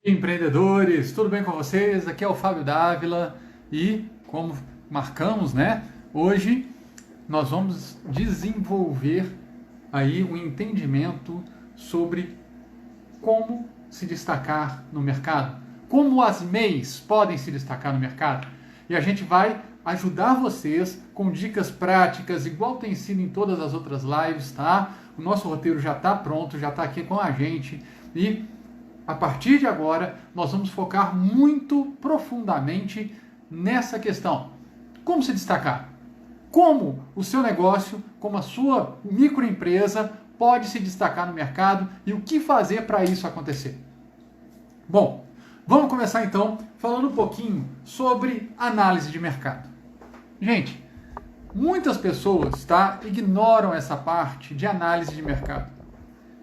Empreendedores, tudo bem com vocês? Aqui é o Fábio Dávila e, como marcamos, né? Hoje nós vamos desenvolver aí um entendimento sobre como se destacar no mercado, como as MEIs podem se destacar no mercado. E a gente vai ajudar vocês com dicas práticas, igual tem sido em todas as outras lives, tá? O nosso roteiro já está pronto, já está aqui com a gente e a partir de agora, nós vamos focar muito profundamente nessa questão. Como se destacar? Como o seu negócio, como a sua microempresa pode se destacar no mercado e o que fazer para isso acontecer? Bom, vamos começar então falando um pouquinho sobre análise de mercado. Gente, muitas pessoas, tá, ignoram essa parte de análise de mercado,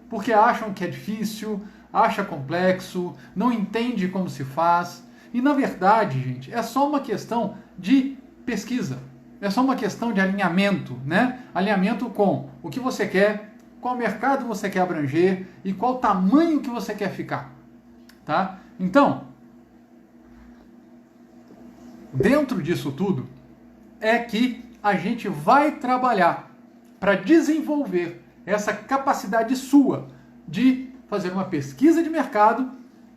porque acham que é difícil, acha complexo, não entende como se faz. E na verdade, gente, é só uma questão de pesquisa. É só uma questão de alinhamento, né? Alinhamento com o que você quer, qual mercado você quer abranger e qual tamanho que você quer ficar, tá? Então, dentro disso tudo é que a gente vai trabalhar para desenvolver essa capacidade sua de fazer uma pesquisa de mercado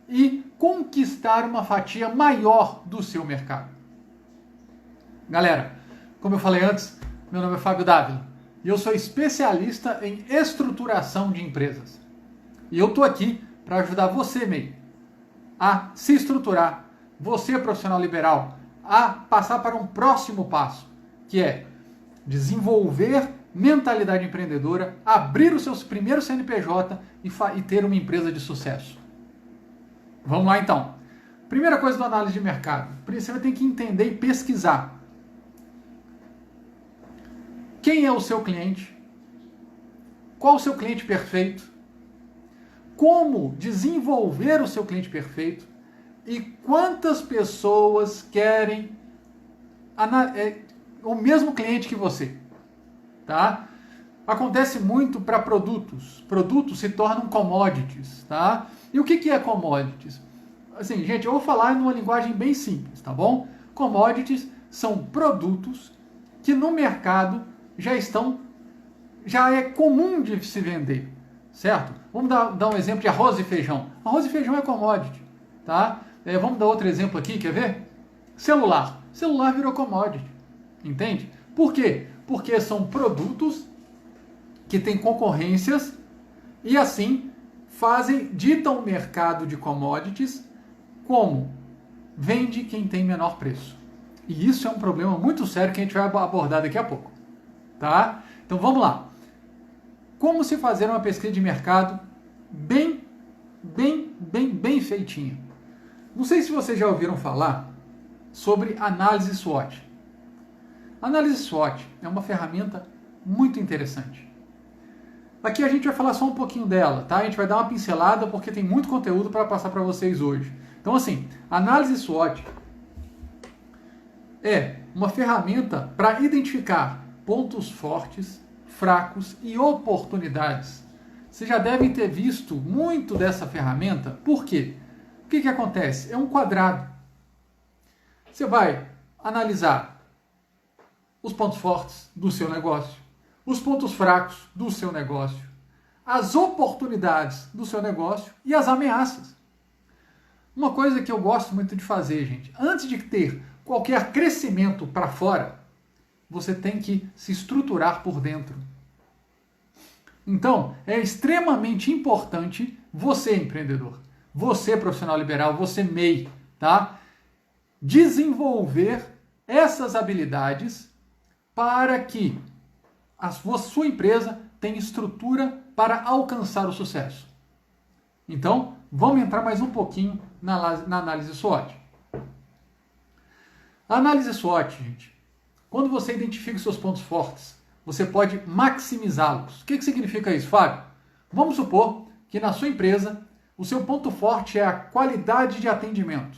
e conquistar uma fatia maior do seu mercado. Galera, como eu falei antes, meu nome é Fábio Dávila e eu sou especialista em estruturação de empresas. E eu estou aqui para ajudar você, MEI, a se estruturar, você, profissional liberal, a passar para um próximo passo, que é desenvolver mentalidade empreendedora, abrir o seu primeiro CNPJ e ter uma empresa de sucesso. Vamos lá então. Primeira coisa do análise de mercado. Você vai ter que entender e pesquisar. Quem é o seu cliente? Qual o seu cliente perfeito? Como desenvolver o seu cliente perfeito? E quantas pessoas querem o mesmo cliente que você? Tá? Acontece muito para produtos. Produtos se tornam commodities, tá? E o que é commodities? Assim, gente, eu vou falar numa linguagem bem simples, tá bom? Commodities são produtos que no mercado já é comum de se vender, certo? Vamos dar um exemplo de arroz e feijão. Arroz e feijão é commodity, tá? Vamos dar outro exemplo aqui, quer ver? Celular. Celular virou commodity, entende? Por quê? Porque são produtos que têm concorrências e assim ditam o mercado de commodities como vende quem tem menor preço. E isso é um problema muito sério que a gente vai abordar daqui a pouco, tá? Então vamos lá. Como se fazer uma pesquisa de mercado bem feitinha? Não sei se vocês já ouviram falar sobre análise SWOT. Análise SWOT é uma ferramenta muito interessante. Aqui a gente vai falar só um pouquinho dela, tá? A gente vai dar uma pincelada porque tem muito conteúdo para passar para vocês hoje. Então assim, análise SWOT é uma ferramenta para identificar pontos fortes, fracos e oportunidades. Vocês já devem ter visto muito dessa ferramenta. Por quê? O que acontece? É um quadrado. Você vai analisar os pontos fortes do seu negócio, os pontos fracos do seu negócio, as oportunidades do seu negócio e as ameaças. Uma coisa que eu gosto muito de fazer, gente, antes de ter qualquer crescimento para fora, você tem que se estruturar por dentro. Então, é extremamente importante você, empreendedor, você, profissional liberal, você, MEI, tá? Desenvolver essas habilidades para que a sua empresa tenha estrutura para alcançar o sucesso. Então, vamos entrar mais um pouquinho na análise SWOT. A análise SWOT, gente, quando você identifica os seus pontos fortes, você pode maximizá-los. O que significa isso, Fábio? Vamos supor que na sua empresa o seu ponto forte é a qualidade de atendimento.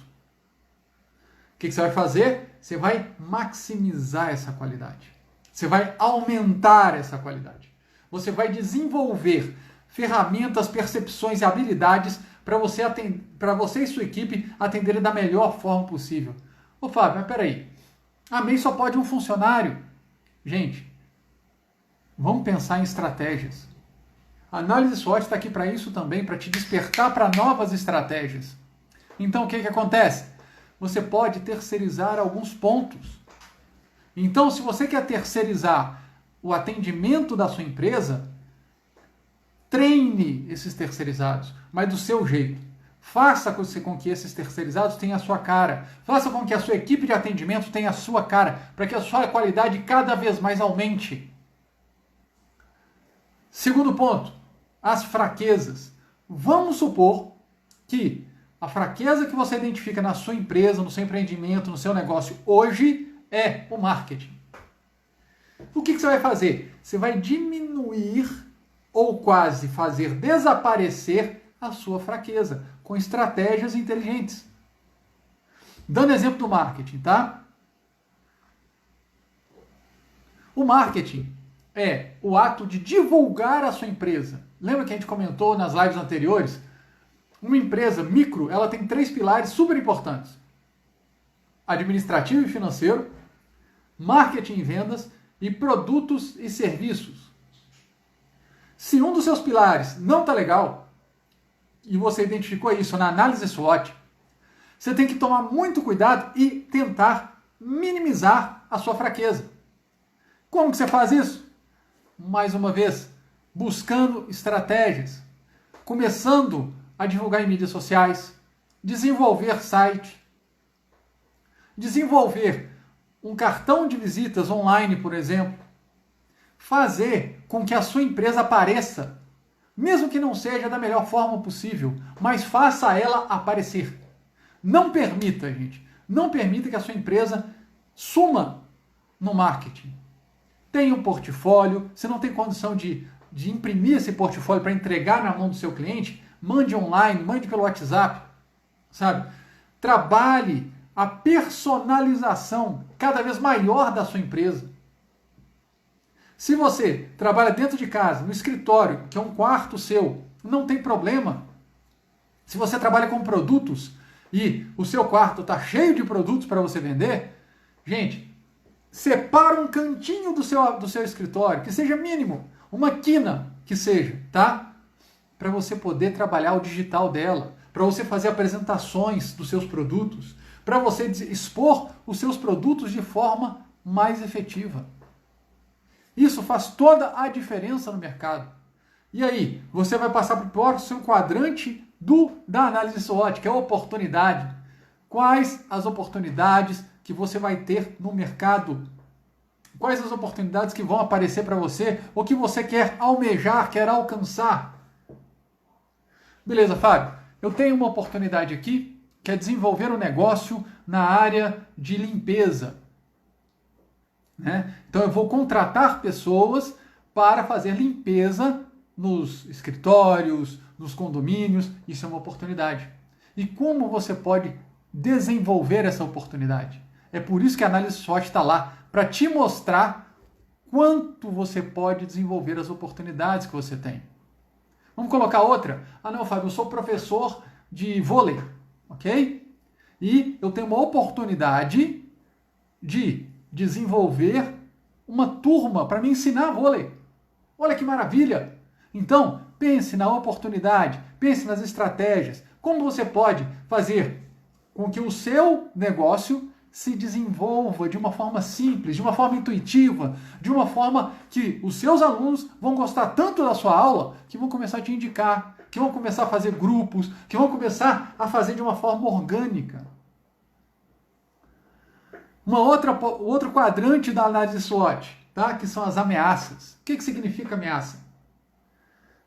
O que você vai fazer? Você vai maximizar essa qualidade. Você vai aumentar essa qualidade. Você vai desenvolver ferramentas, percepções e habilidades para você e sua equipe atenderem da melhor forma possível. Ô Fábio, mas peraí, a MEI só pode um funcionário. Gente, vamos pensar em estratégias. A análise SWOT está aqui para isso também, para te despertar para novas estratégias. Então, o que acontece? Você pode terceirizar alguns pontos. Então, se você quer terceirizar o atendimento da sua empresa, treine esses terceirizados, mas do seu jeito. Faça com que esses terceirizados tenham a sua cara. Faça com que a sua equipe de atendimento tenha a sua cara, para que a sua qualidade cada vez mais aumente. Segundo ponto, as fraquezas. Vamos supor que a fraqueza que você identifica na sua empresa, no seu empreendimento, no seu negócio hoje é o marketing. O que você vai fazer? Você vai diminuir ou quase fazer desaparecer a sua fraqueza com estratégias inteligentes. Dando exemplo do marketing, tá? O marketing é o ato de divulgar a sua empresa. Lembra que a gente comentou nas lives anteriores? Uma empresa micro, ela tem 3 pilares super importantes: administrativo e financeiro, marketing e vendas e produtos e serviços. Se um dos seus pilares não está legal, e você identificou isso na análise SWOT, você tem que tomar muito cuidado e tentar minimizar a sua fraqueza. Como que você faz isso? Mais uma vez, buscando estratégias, começando a divulgar em mídias sociais, desenvolver site, desenvolver um cartão de visitas online, por exemplo, fazer com que a sua empresa apareça, mesmo que não seja da melhor forma possível, mas faça ela aparecer. Não permita, gente, não permita que a sua empresa suma no marketing. Tenha um portfólio, você não tem condição de imprimir esse portfólio para entregar na mão do seu cliente, mande online, mande pelo WhatsApp, sabe? Trabalhe a personalização cada vez maior da sua empresa. Se você trabalha dentro de casa, no escritório, que é um quarto seu, não tem problema. Se você trabalha com produtos e o seu quarto está cheio de produtos para você vender, gente, separa um cantinho do seu escritório, que seja mínimo, uma quina que seja, tá? Para você poder trabalhar o digital dela, para você fazer apresentações dos seus produtos, para você expor os seus produtos de forma mais efetiva. Isso faz toda a diferença no mercado. E aí, você vai passar para o próximo quadrante da análise SWOT, que é a oportunidade. Quais as oportunidades que você vai ter no mercado? Quais as oportunidades que vão aparecer para você, ou que você quer almejar, quer alcançar? Beleza, Fábio? Eu tenho uma oportunidade aqui, que é desenvolver um negócio na área de limpeza. Né? Então eu vou contratar pessoas para fazer limpeza nos escritórios, nos condomínios. Isso é uma oportunidade. E como você pode desenvolver essa oportunidade? É por isso que a análise SWOT está lá, para te mostrar quanto você pode desenvolver as oportunidades que você tem. Vamos colocar outra? Ah não, Fábio, eu sou professor de vôlei, ok? E eu tenho uma oportunidade de desenvolver uma turma para me ensinar vôlei. Olha que maravilha! Então, pense na oportunidade, pense nas estratégias, como você pode fazer com que o seu negócio se desenvolva de uma forma simples, de uma forma intuitiva, de uma forma que os seus alunos vão gostar tanto da sua aula que vão começar a te indicar, que vão começar a fazer grupos, que vão começar a fazer de uma forma orgânica. Outro quadrante da análise SWOT, tá? Que são as ameaças. O que significa ameaça?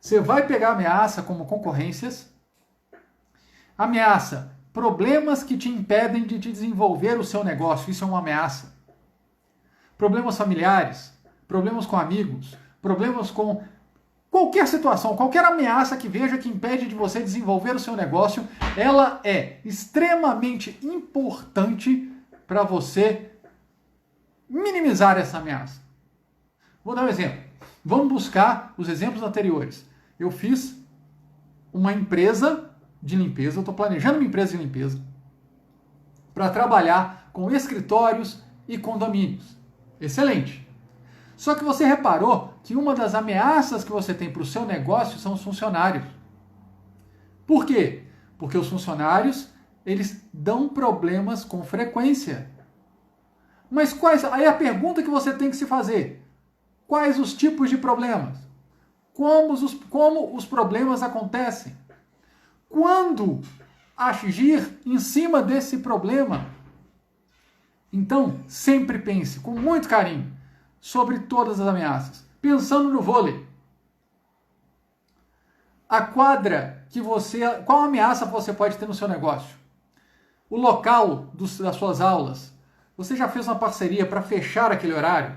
Você vai pegar ameaça como concorrências. Ameaça, problemas que te impedem de desenvolver o seu negócio. Isso é uma ameaça. Problemas familiares, problemas com amigos, problemas com qualquer situação, qualquer ameaça que veja que impede de você desenvolver o seu negócio, ela é extremamente importante para você minimizar essa ameaça. Vou dar um exemplo. Vamos buscar os exemplos anteriores. Eu fiz uma empresa de limpeza, eu estou planejando uma empresa de limpeza para trabalhar com escritórios e condomínios. Excelente. Só que você reparou que uma das ameaças que você tem para o seu negócio são os funcionários. Por quê? Porque os funcionários, eles dão problemas com frequência. Mas quais? Aí a pergunta que você tem que se fazer: quais os tipos de problemas? Como os problemas acontecem? Quando agir em cima desse problema? Então, sempre pense com muito carinho sobre todas as ameaças. Pensando no vôlei. A quadra que você... Qual ameaça você pode ter no seu negócio? O local das suas aulas. Você já fez uma parceria para fechar aquele horário?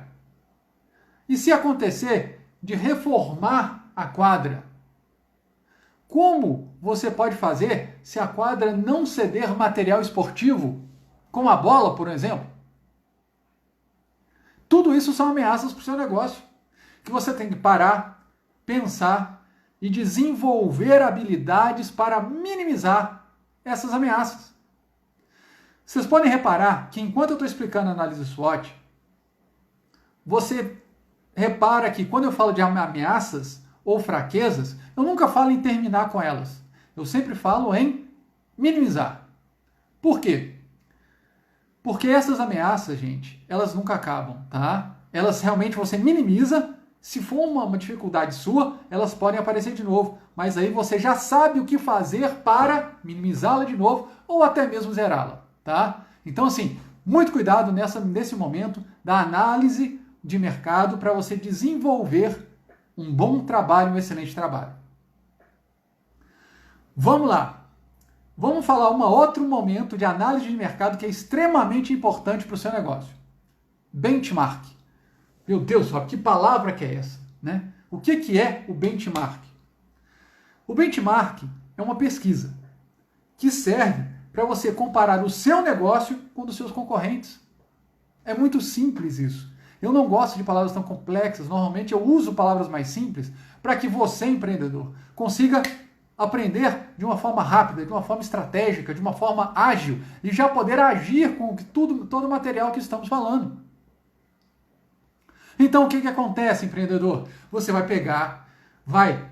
E se acontecer de reformar a quadra? Como você pode fazer se a quadra não ceder material esportivo, como a bola, por exemplo? Tudo isso são ameaças para o seu negócio, que você tem que parar, pensar e desenvolver habilidades para minimizar essas ameaças. Vocês podem reparar que enquanto eu estou explicando a análise SWOT, você repara que quando eu falo de ameaças ou fraquezas, eu nunca falo em terminar com elas. Eu sempre falo em minimizar. Por quê? Porque essas ameaças, gente, elas nunca acabam, tá? Elas realmente você minimiza. Se for uma dificuldade sua, elas podem aparecer de novo. Mas aí você já sabe o que fazer para minimizá-la de novo ou até mesmo zerá-la, tá? Então, assim, muito cuidado nesse momento da análise de mercado para você desenvolver um bom trabalho, um excelente trabalho. Vamos lá. Vamos falar um outro momento de análise de mercado que é extremamente importante para o seu negócio. Benchmark. Meu Deus, que palavra que é essa, né? O que é o benchmark? O benchmark é uma pesquisa que serve para você comparar o seu negócio com o dos seus concorrentes. É muito simples isso. Eu não gosto de palavras tão complexas, normalmente eu uso palavras mais simples para que você, empreendedor, consiga aprender de uma forma rápida, de uma forma estratégica, de uma forma ágil e já poder agir com todo o material que estamos falando. Então, o que acontece, empreendedor? Você vai pegar, vai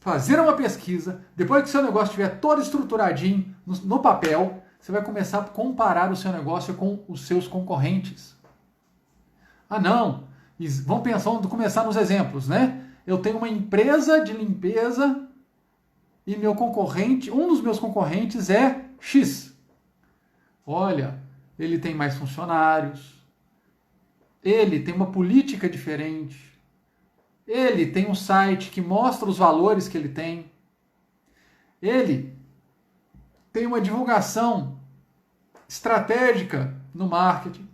fazer uma pesquisa, depois que o seu negócio estiver todo estruturadinho no papel, você vai começar a comparar o seu negócio com os seus concorrentes. Ah, não! Vamos começar nos exemplos, né? Eu tenho uma empresa de limpeza e meu concorrente, um dos meus concorrentes é X. Olha, ele tem mais funcionários, ele tem uma política diferente, ele tem um site que mostra os valores que ele tem, ele tem uma divulgação estratégica no marketing,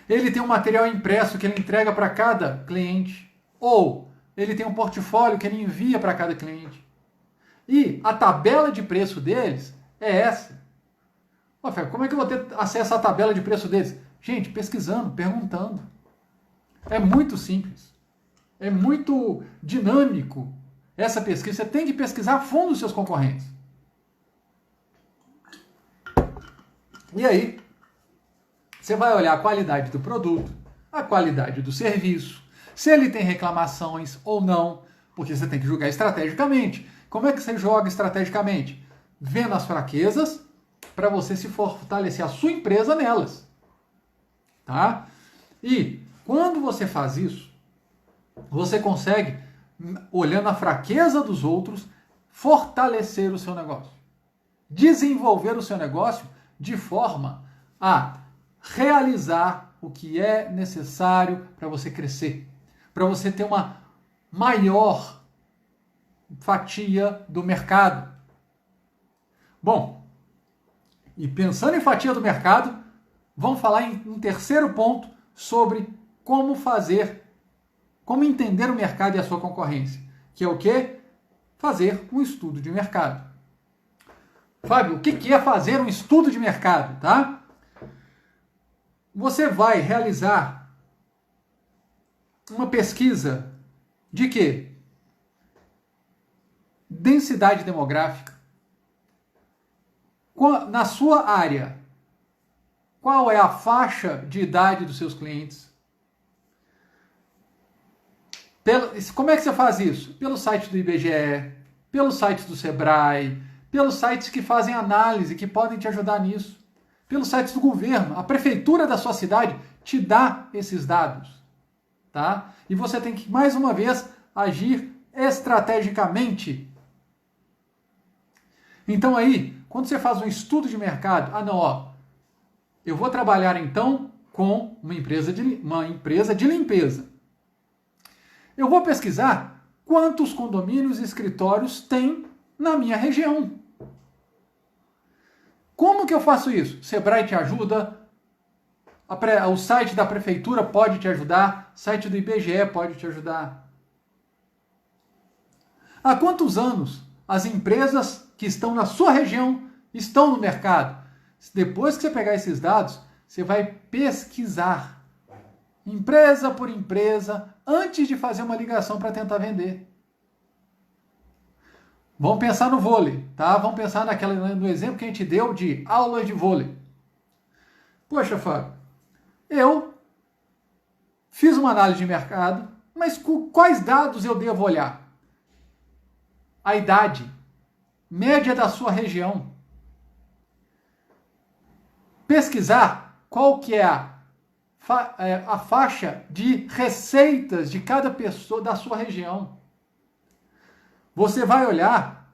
ele tem um material impresso que ele entrega para cada cliente, ou ele tem um portfólio que ele envia para cada cliente. E a tabela de preço deles é essa. Rafael, como é que eu vou ter acesso à tabela de preço deles? Gente, pesquisando, perguntando. É muito simples. É muito dinâmico essa pesquisa. Você tem que pesquisar a fundo os seus concorrentes. E aí, você vai olhar a qualidade do produto, a qualidade do serviço, se ele tem reclamações ou não, porque você tem que julgar estrategicamente. Como é que você joga estrategicamente? Vendo as fraquezas, para você se fortalecer a sua empresa nelas. Tá? E quando você faz isso, você consegue, olhando a fraqueza dos outros, fortalecer o seu negócio. Desenvolver o seu negócio de forma a realizar o que é necessário para você crescer, para você ter uma maior fatia do mercado. Bom, e pensando em fatia do mercado, vamos falar em um terceiro ponto sobre como entender o mercado e a sua concorrência, que é o quê? Fazer um estudo de mercado. Fábio, o que é fazer um estudo de mercado, tá? Você vai realizar uma pesquisa de quê? densidade demográfica. Na sua área, qual é a faixa de idade dos seus clientes? Como é que você faz isso? Pelo site do IBGE, pelo site do Sebrae, pelos sites que fazem análise, que podem te ajudar nisso, pelos sites do governo. A prefeitura da sua cidade te dá esses dados, tá? E você tem que, mais uma vez, agir estrategicamente. Então aí, quando você faz um estudo de mercado, eu vou trabalhar então com uma empresa de limpeza. Eu vou pesquisar quantos condomínios e escritórios tem na minha região. Como que eu faço isso? O Sebrae te ajuda, o site da prefeitura pode te ajudar, o site do IBGE pode te ajudar. Há quantos anos as empresas que estão na sua região estão no mercado? Depois que você pegar esses dados, você vai pesquisar, empresa por empresa, antes de fazer uma ligação para tentar vender. Vamos pensar no vôlei, tá? Vamos pensar no exemplo que a gente deu de aulas de vôlei. Poxa, Fábio, eu fiz uma análise de mercado, mas quais dados eu devo olhar? A idade média da sua região. Pesquisar qual que é a faixa de receitas de cada pessoa da sua região. Você vai olhar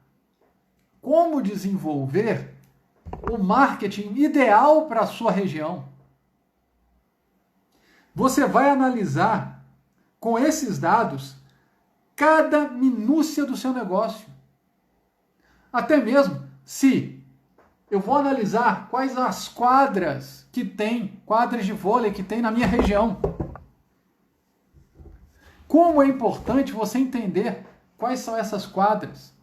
como desenvolver o marketing ideal para a sua região. Você vai analisar com esses dados cada minúcia do seu negócio. Até mesmo se eu vou analisar quais as quadras de vôlei que tem na minha região. Como é importante você entender quais são essas quadras.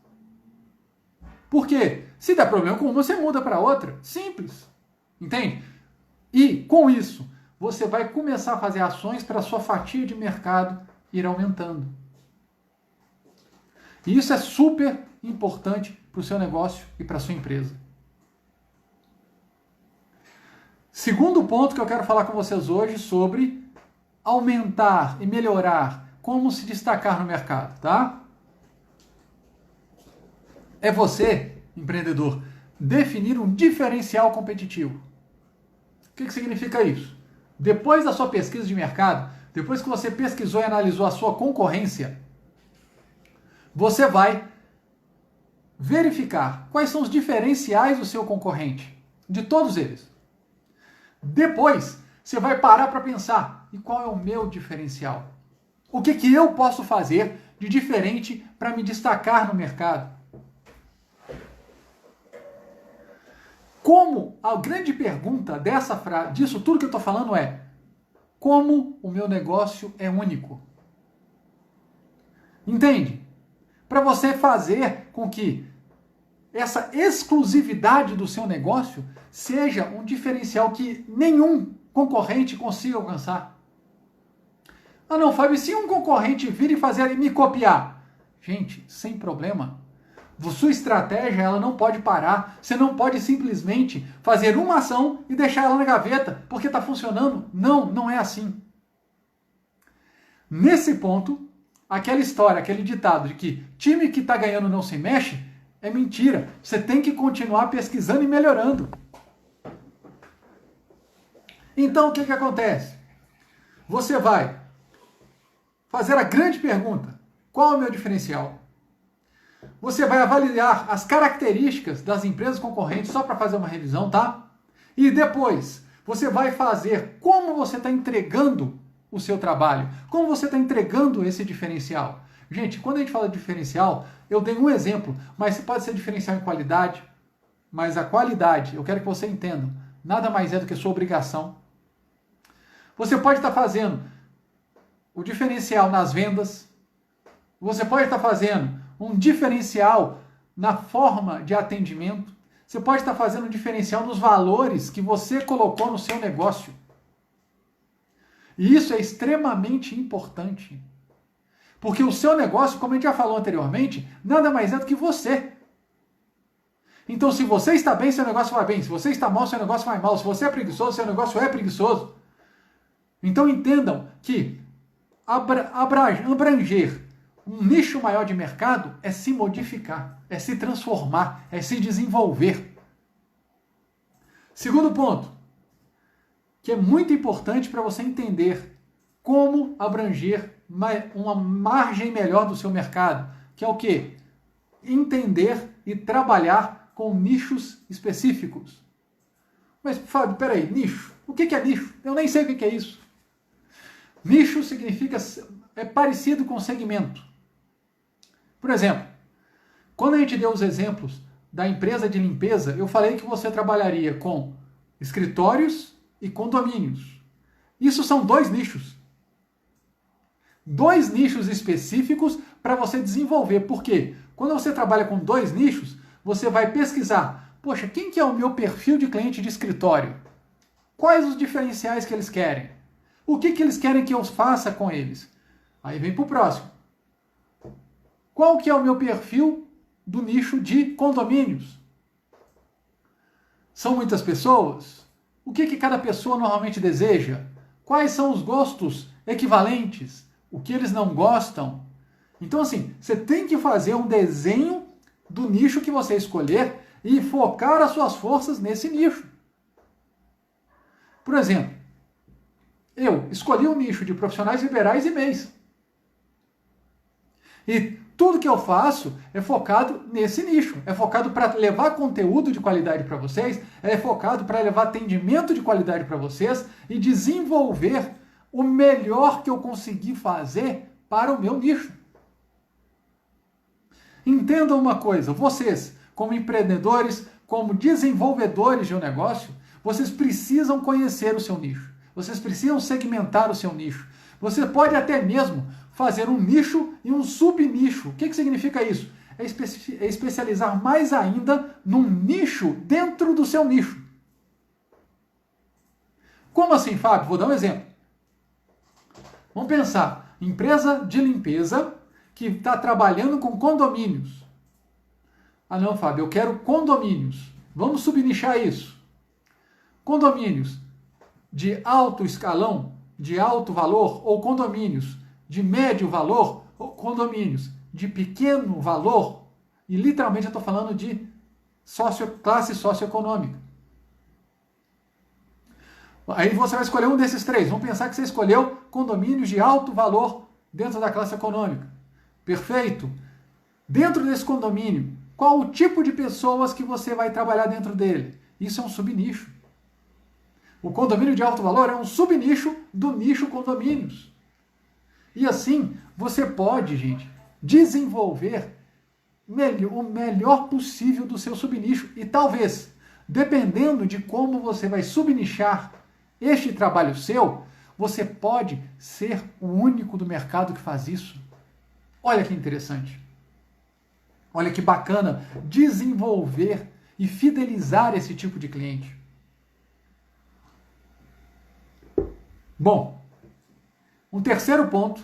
Porque se der problema com uma, você muda para outra. Simples. Entende? E com isso, você vai começar a fazer ações para a sua fatia de mercado ir aumentando. E isso é super importante para o seu negócio e para a sua empresa. Segundo ponto que eu quero falar com vocês hoje sobre aumentar e melhorar, como se destacar no mercado, tá? É você, empreendedor, definir um diferencial competitivo. O que significa isso? Depois da sua pesquisa de mercado, depois que você pesquisou e analisou a sua concorrência, você vai verificar quais são os diferenciais do seu concorrente, de todos eles. Depois, você vai parar para pensar, e qual é o meu diferencial? O que eu posso fazer de diferente para me destacar no mercado? Como a grande pergunta disso tudo que eu estou falando é, como o meu negócio é único? Entende? Para você fazer com que essa exclusividade do seu negócio seja um diferencial que nenhum concorrente consiga alcançar. Ah não, Fábio, se um concorrente vir e me copiar? Gente, sem problema. Sua estratégia ela não pode parar. Você não pode simplesmente fazer uma ação e deixar ela na gaveta porque está funcionando. Não, não é assim. Nesse ponto, aquela história, aquele ditado de que time que está ganhando não se mexe, é mentira. Você tem que continuar pesquisando e melhorando. Então, o que acontece? Você vai fazer a grande pergunta: qual é o meu diferencial? Você vai avaliar as características das empresas concorrentes, só para fazer uma revisão, tá? E depois, você vai fazer como você está entregando o seu trabalho, como você está entregando esse diferencial. Gente, quando a gente fala de diferencial, eu dei um exemplo, mas pode ser diferencial em qualidade, mas a qualidade, eu quero que você entenda, nada mais é do que sua obrigação. Você pode estar fazendo o diferencial nas vendas, você pode estar fazendo um diferencial na forma de atendimento, você pode estar fazendo um diferencial nos valores que você colocou no seu negócio. E isso é extremamente importante. Porque o seu negócio, como a gente já falou anteriormente, nada mais é do que você. Então, se você está bem, seu negócio vai bem. Se você está mal, seu negócio vai mal. Se você é preguiçoso, seu negócio é preguiçoso. Então, entendam que abranger um nicho maior de mercado é se modificar, é se transformar, é se desenvolver. Segundo ponto, que é muito importante para você entender como abranger uma margem melhor do seu mercado, que é o quê? Entender e trabalhar com nichos específicos. Mas, Fábio, peraí, nicho? O que é nicho? Eu nem sei o que é isso. Nicho significa, é parecido com segmento. Por exemplo, quando a gente deu os exemplos da empresa de limpeza, eu falei que você trabalharia com escritórios e condomínios. Isso são dois nichos. Dois nichos específicos para você desenvolver. Por quê? Quando você trabalha com dois nichos, você vai pesquisar, poxa, quem que é o meu perfil de cliente de escritório? Quais os diferenciais que eles querem? O que eles querem que eu faça com eles? Aí vem para o próximo. Qual que é o meu perfil do nicho de condomínios? São muitas pessoas? O que cada pessoa normalmente deseja? Quais são os gostos equivalentes? O que eles não gostam? Então, assim, você tem que fazer um desenho do nicho que você escolher e focar as suas forças nesse nicho. Por exemplo, eu escolhi um nicho de profissionais liberais e MEIs. E tudo que eu faço é focado nesse nicho. É focado para levar conteúdo de qualidade para vocês, é focado para levar atendimento de qualidade para vocês e desenvolver o melhor que eu conseguir fazer para o meu nicho. Entendam uma coisa, vocês, como empreendedores, como desenvolvedores de um negócio, vocês precisam conhecer o seu nicho. Vocês precisam segmentar o seu nicho. Você pode até mesmo fazer um nicho e um subnicho. O que significa isso? É especializar mais ainda num nicho dentro do seu nicho. Como assim, Fábio? Vou dar um exemplo. Vamos pensar, empresa de limpeza que está trabalhando com condomínios. Ah não, Fábio, eu quero condomínios. Vamos subnichar isso. Condomínios de alto escalão, de alto valor, ou condomínios de médio valor, ou condomínios de pequeno valor, e literalmente eu estou falando de classe socioeconômica. Aí você vai escolher um desses três. Vamos pensar que você escolheu condomínios de alto valor dentro da classe econômica. Perfeito. Dentro desse condomínio, qual o tipo de pessoas que você vai trabalhar dentro dele? Isso é um subnicho. O condomínio de alto valor é um subnicho do nicho condomínios. E assim, você pode, gente, desenvolver o melhor possível do seu subnicho. E talvez, dependendo de como você vai subnichar este trabalho seu, você pode ser o único do mercado que faz isso. Olha que interessante. Olha que bacana desenvolver e fidelizar esse tipo de cliente. Bom, um terceiro ponto,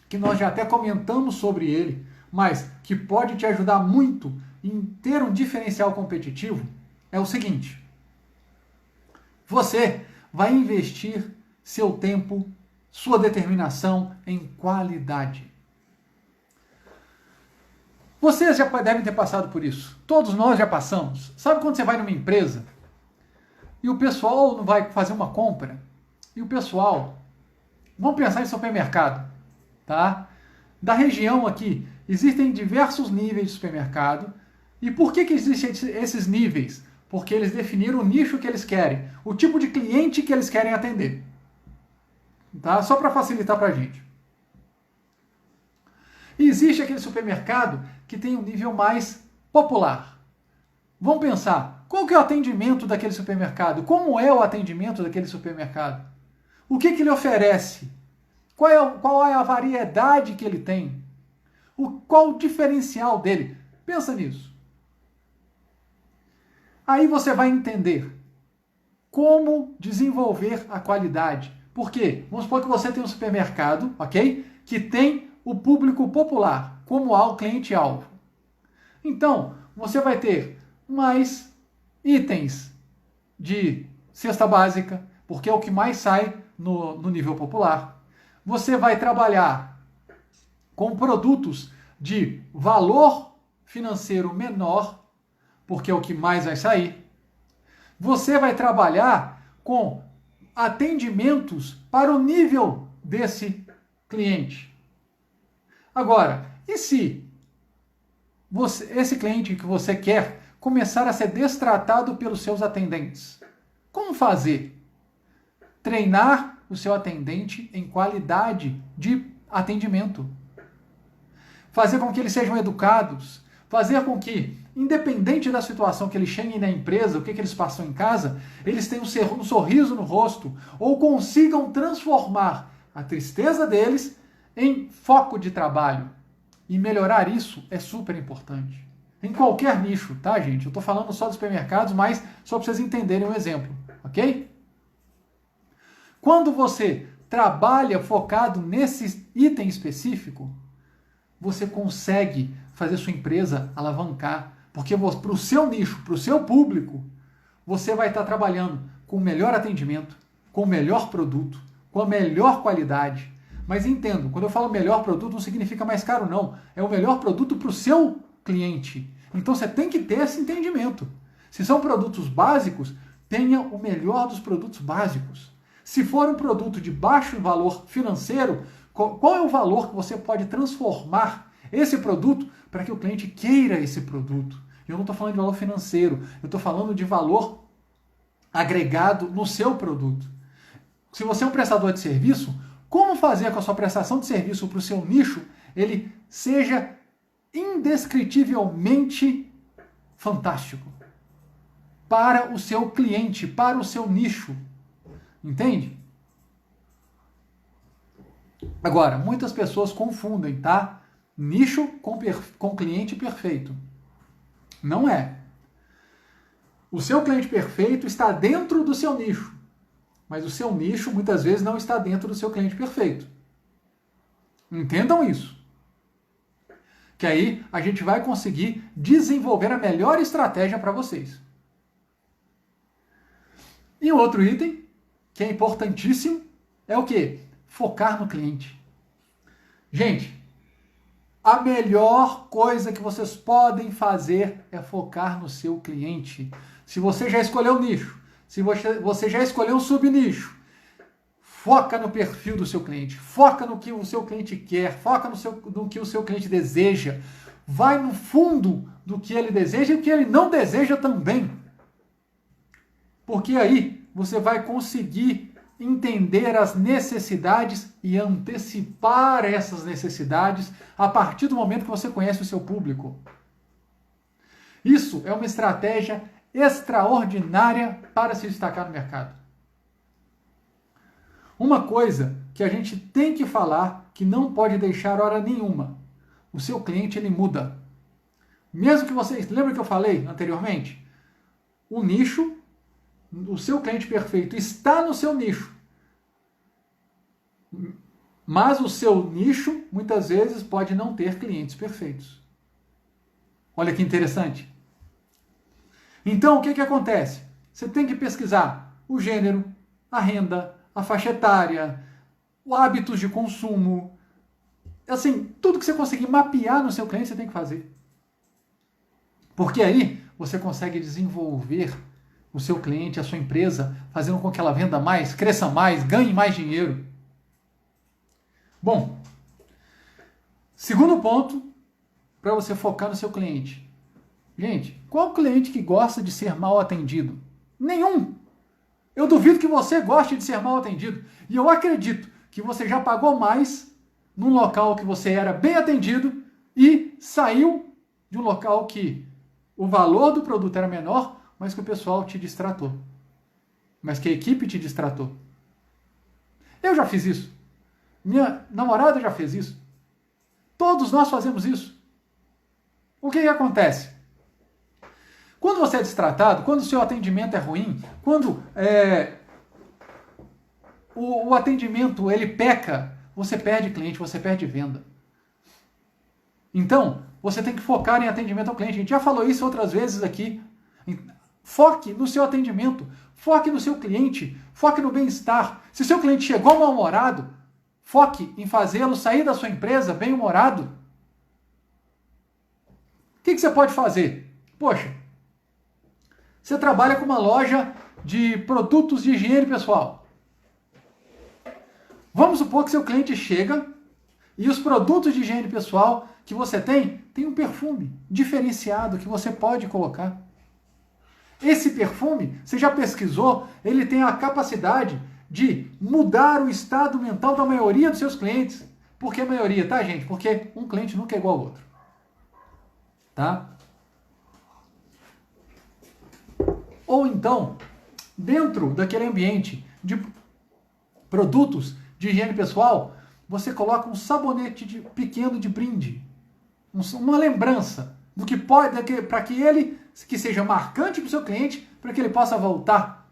que nós já até comentamos sobre ele, mas que pode te ajudar muito em ter um diferencial competitivo, é o seguinte. Você vai investir seu tempo, sua determinação em qualidade. Vocês já devem ter passado por isso. Todos nós já passamos. Sabe quando você vai numa empresa e o pessoal não vai fazer uma compra? E o pessoal, vamos pensar em supermercado, tá? Da região aqui, existem diversos níveis de supermercado. E por que existem esses níveis? Porque eles definiram o nicho que eles querem, o tipo de cliente que eles querem atender. Tá? Só para facilitar para a gente. E existe aquele supermercado que tem um nível mais popular. Vamos pensar, qual que é o atendimento daquele supermercado? Como é o atendimento daquele supermercado? O que ele oferece? Qual é a variedade que ele tem? Qual o diferencial dele? Pensa nisso. Aí você vai entender como desenvolver a qualidade. Por quê? Vamos supor que você tem um supermercado, ok? Que tem o público popular como cliente-alvo. Então, você vai ter mais itens de cesta básica, porque é o que mais sai no nível popular. Você vai trabalhar com produtos de valor financeiro menor, porque é o que mais vai sair. Você vai trabalhar com atendimentos para o nível desse cliente. Agora, e se esse cliente que você quer começar a ser destratado pelos seus atendentes? Como fazer? Treinar o seu atendente em qualidade de atendimento. Fazer com que eles sejam educados. Fazer com que, independente da situação que eles cheguem na empresa, o que eles passam em casa, eles tenham um sorriso no rosto ou consigam transformar a tristeza deles em foco de trabalho. E melhorar isso é super importante. Em qualquer nicho, tá, gente? Eu estou falando só dos supermercados, mas só para vocês entenderem um exemplo, ok? Quando você trabalha focado nesse item específico, você consegue fazer sua empresa alavancar, porque para o seu nicho, para o seu público, você vai estar trabalhando com o melhor atendimento, com o melhor produto, com a melhor qualidade. Mas entendo, quando eu falo melhor produto, não significa mais caro, não. É o melhor produto para o seu cliente. Então você tem que ter esse entendimento. Se são produtos básicos, tenha o melhor dos produtos básicos. Se for um produto de baixo valor financeiro, qual é o valor que você pode transformar esse produto para que o cliente queira esse produto? Eu não estou falando de valor financeiro, eu estou falando de valor agregado no seu produto. Se você é um prestador de serviço, como fazer com a sua prestação de serviço para o seu nicho ele seja indescritivelmente fantástico para o seu cliente, para o seu nicho. Entende? Agora, muitas pessoas confundem, tá? Nicho com cliente perfeito. Não é. O seu cliente perfeito está dentro do seu nicho, mas o seu nicho muitas vezes não está dentro do seu cliente perfeito. Entendam isso. Que aí a gente vai conseguir desenvolver a melhor estratégia para vocês. E o outro item, que é importantíssimo, é o quê? Focar no cliente. Gente, a melhor coisa que vocês podem fazer é focar no seu cliente. Se você já escolheu o nicho, se você já escolheu um subnicho, foca no perfil do seu cliente, foca no que o seu cliente quer, foca no que o seu cliente deseja, vai no fundo do que ele deseja e o que ele não deseja também. Porque aí você vai conseguir entender as necessidades e antecipar essas necessidades a partir do momento que você conhece o seu público. Isso é uma estratégia extraordinária para se destacar no mercado. Uma coisa que a gente tem que falar, que não pode deixar hora nenhuma, o seu cliente ele muda. Mesmo que vocês, lembra que eu falei anteriormente? O nicho, o seu cliente perfeito está no seu nicho. Mas o seu nicho, muitas vezes, pode não ter clientes perfeitos. Olha que interessante. Então, o que acontece? Você tem que pesquisar o gênero, a renda, a faixa etária, os hábitos de consumo. Assim, tudo que você conseguir mapear no seu cliente, você tem que fazer. Porque aí você consegue desenvolver o seu cliente, a sua empresa, fazendo com que ela venda mais, cresça mais, ganhe mais dinheiro. Bom, segundo ponto, para você focar no seu cliente. Gente, qual cliente que gosta de ser mal atendido? Nenhum! Eu duvido que você goste de ser mal atendido. E eu acredito que você já pagou mais num local que você era bem atendido e saiu de um local que o valor do produto era menor, mas que o pessoal te distratou. Mas que a equipe te distratou. Eu já fiz isso. Minha namorada já fez isso. Todos nós fazemos isso. O que acontece? Quando você é destratado, quando o seu atendimento é ruim, quando o atendimento ele peca, você perde cliente, você perde venda. Então, você tem que focar em atendimento ao cliente. A gente já falou isso outras vezes aqui. Foque no seu atendimento, foque no seu cliente, foque no bem-estar. Se seu cliente chegou mal-humorado, foque em fazê-lo sair da sua empresa bem-humorado. O que você pode fazer? Poxa, você trabalha com uma loja de produtos de higiene pessoal. Vamos supor que seu cliente chega e os produtos de higiene pessoal que você tem um perfume diferenciado que você pode colocar. Esse perfume, você já pesquisou, ele tem a capacidade de mudar o estado mental da maioria dos seus clientes. Por que a maioria, tá, gente? Porque um cliente nunca é igual ao outro. Tá? Ou então, dentro daquele ambiente de produtos de higiene pessoal, você coloca um sabonete pequeno de brinde, uma lembrança do que pode, para que ele que seja marcante para o seu cliente, para que ele possa voltar.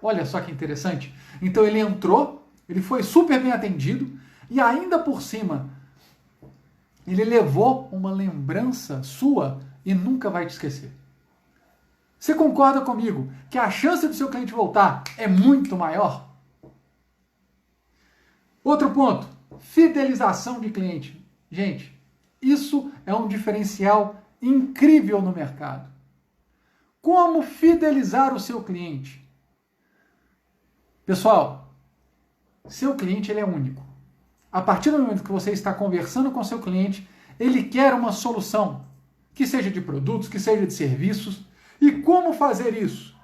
Olha só que interessante. Então ele entrou, ele foi super bem atendido e ainda por cima ele levou uma lembrança sua e nunca vai te esquecer. Você concorda comigo que a chance do seu cliente voltar é muito maior? Outro ponto, fidelização de cliente. Gente, isso é um diferencial incrível no mercado. Como fidelizar o seu cliente? Pessoal, seu cliente ele é único. A partir do momento que você está conversando com seu cliente, ele quer uma solução, que seja de produtos, que seja de serviços. E como fazer isso?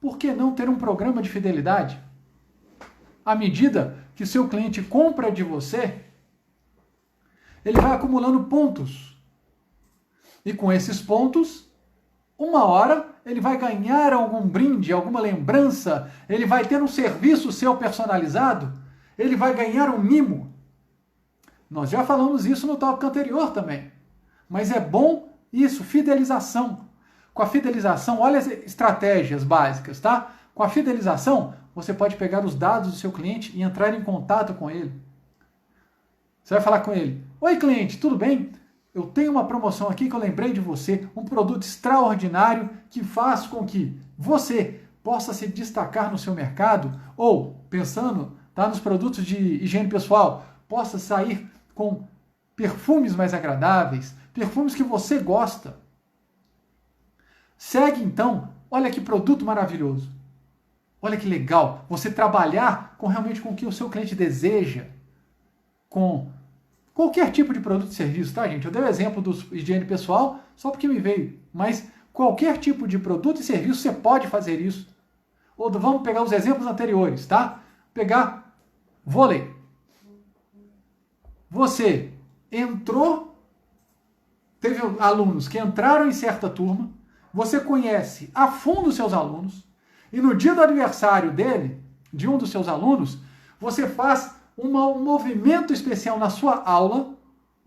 Por que não ter um programa de fidelidade? À medida que seu cliente compra de você, ele vai acumulando pontos. E com esses pontos, uma hora ele vai ganhar algum brinde, alguma lembrança, ele vai ter um serviço seu personalizado, ele vai ganhar um mimo. Nós já falamos isso no tópico anterior também. Mas é bom isso, fidelização. Com a fidelização, olha as estratégias básicas, tá? Com a fidelização, você pode pegar os dados do seu cliente e entrar em contato com ele. Você vai falar com ele: oi cliente, tudo bem? Eu tenho uma promoção aqui que eu lembrei de você, um produto extraordinário que faz com que você possa se destacar no seu mercado, ou, pensando nos produtos de higiene pessoal, possa sair com perfumes mais agradáveis, perfumes que você gosta. Segue então, olha que produto maravilhoso. Olha que legal, você trabalhar realmente com o que o seu cliente deseja, com qualquer tipo de produto e serviço, tá, gente? Eu dei o exemplo do higiene pessoal só porque me veio, mas qualquer tipo de produto e serviço você pode fazer isso. Ou vamos pegar os exemplos anteriores, tá? Pegar vôlei. Você entrou, teve alunos que entraram em certa turma, você conhece a fundo os seus alunos, e no dia do aniversário dele, de um dos seus alunos, você faz um movimento especial na sua aula,